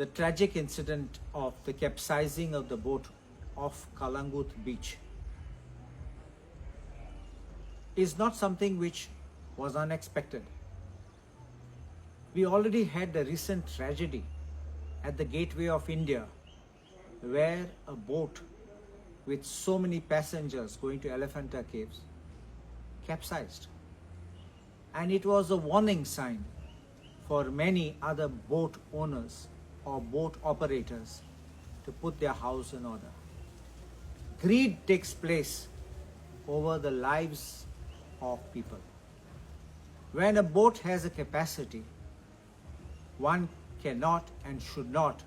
the tragic incident of the capsizing of the boat off Calangute beach is not something which was unexpected. We already had a recent tragedy at the gateway of India where a boat with so many passengers going to Elephanta Caves capsized. And it was a warning sign for many other boat owners or boat operators to put their house in order. Greed takes place over the lives of people. When a boat has a capacity, one cannot and should not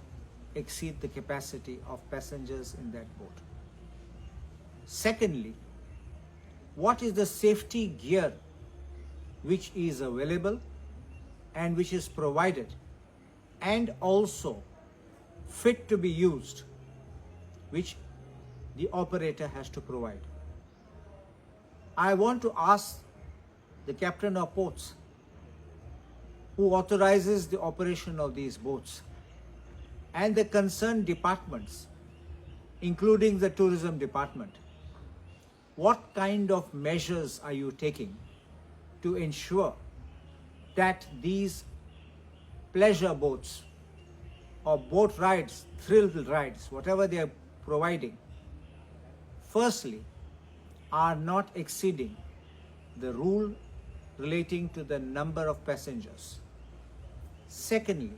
exceed the capacity of passengers in that boat. Secondly, what is the safety gear which is available and which is provided and also fit to be used, which the operator has to provide. I want to ask the captain of ports who authorizes the operation of these boats and the concerned departments, including the tourism department, what kind of measures are you taking to ensure that these pleasure boats or boat rides, thrill rides, whatever they are providing, firstly, are not exceeding the rule relating to the number of passengers. Secondly,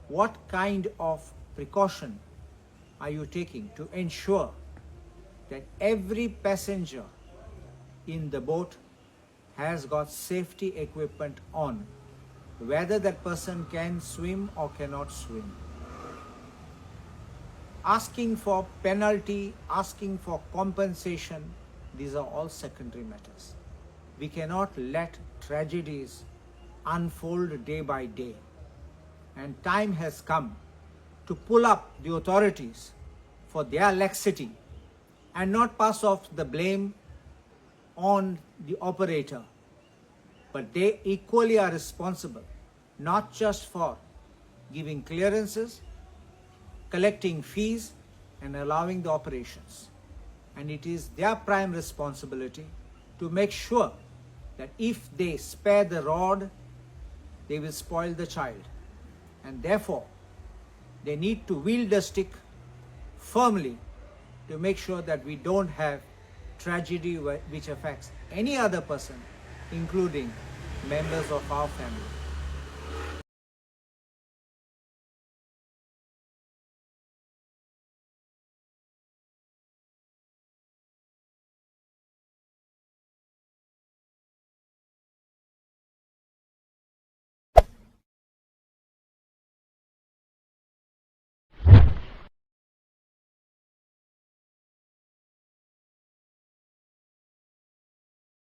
what kind of precaution are you taking to ensure that every passenger in the boat has got safety equipment on, whether that person can swim or cannot swim? Asking for penalty, asking for compensation, these are all secondary matters. We cannot let tragedies unfold day by day. And time has come to pull up the authorities for their laxity and not pass off the blame on the operator. But they equally are responsible, not just for giving clearances, collecting fees, and allowing the operations. And it is their prime responsibility to make sure that if they spare the rod, they will spoil the child. And therefore, they need to wield the stick firmly to make sure that we don't have tragedy which affects any other person, including members of our family.